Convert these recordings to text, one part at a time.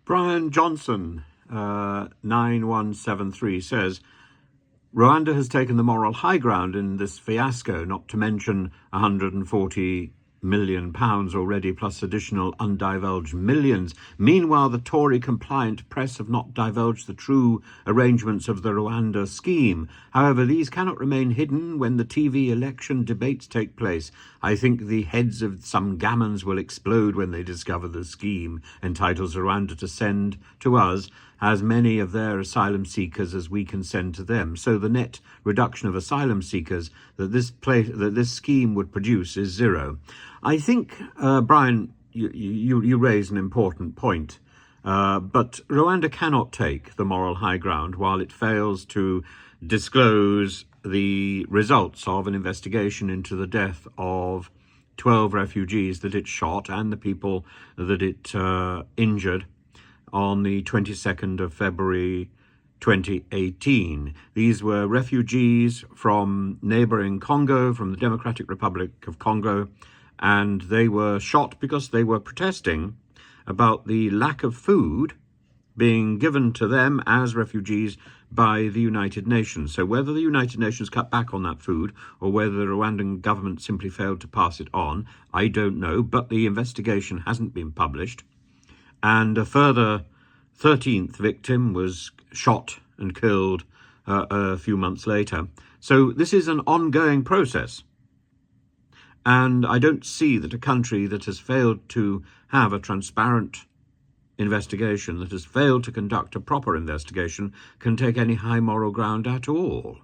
Brian Johnson, 9173, says, Rwanda has taken the moral high ground in this fiasco, not to mention £140 million already, plus additional undivulged millions. Meanwhile, the Tory-compliant press have not divulged the true arrangements of the Rwanda scheme. However, these cannot remain hidden when the TV election debates take place. I think the heads of some gammons will explode when they discover the scheme entitles Rwanda to send to us as many of their asylum seekers as we can send to them. So the net reduction of asylum seekers that this scheme would produce is zero. I think, Brian, you raise an important point, but Rwanda cannot take the moral high ground while it fails to disclose the results of an investigation into the death of 12 refugees that it shot and the people that it injured on the 22nd of February 2018. These were refugees from neighboring Congo, from the Democratic Republic of Congo, and they were shot because they were protesting about the lack of food being given to them as refugees by the United Nations. So whether the United Nations cut back on that food or whether the Rwandan government simply failed to pass it on, I don't know, but the investigation hasn't been published. And a further 13th victim was shot and killed a few months later. So this is an ongoing process. And I don't see that a country that has failed to have a transparent investigation, that has failed to conduct a proper investigation, can take any high moral ground at all.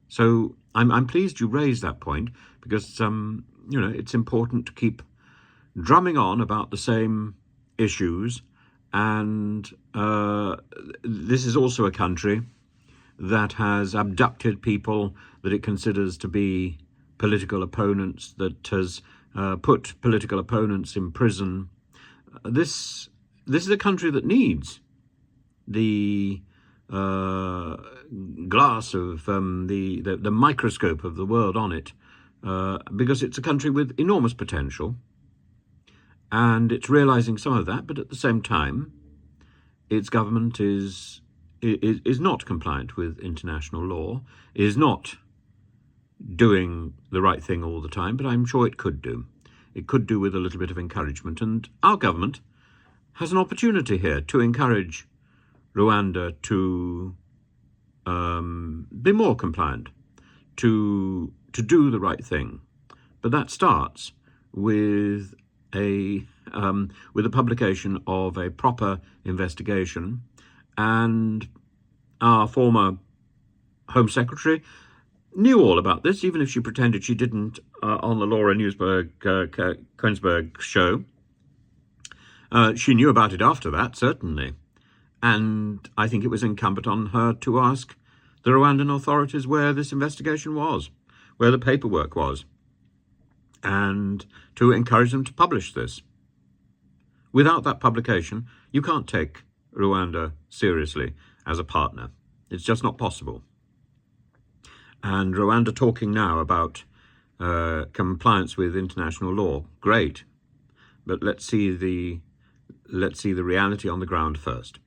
So I'm pleased you raised that point, because it's important to keep drumming on about the same issues. And this is also a country that has abducted people that it considers to be political opponents, that has put political opponents in prison. This is a country that needs the glass of the microscope of the world on it, because it's a country with enormous potential. And it's realizing some of that, but at the same time, its government is not compliant with international law, is not doing the right thing all the time, but I'm sure it could do. It could do with a little bit of encouragement. And our government has an opportunity here to encourage Rwanda to be more compliant, to do the right thing. But that starts with the publication of a proper investigation. And our former Home Secretary knew all about this, even if she pretended she didn't on the Laura Koenigsberg show. She knew about it after that, certainly. And I think it was incumbent on her to ask the Rwandan authorities where this investigation was, where the paperwork was, and to encourage them to publish this. Without that publication, you can't take Rwanda seriously as a partner. It's just not possible. And Rwanda talking now about compliance with international law, great. But let's see the reality on the ground first.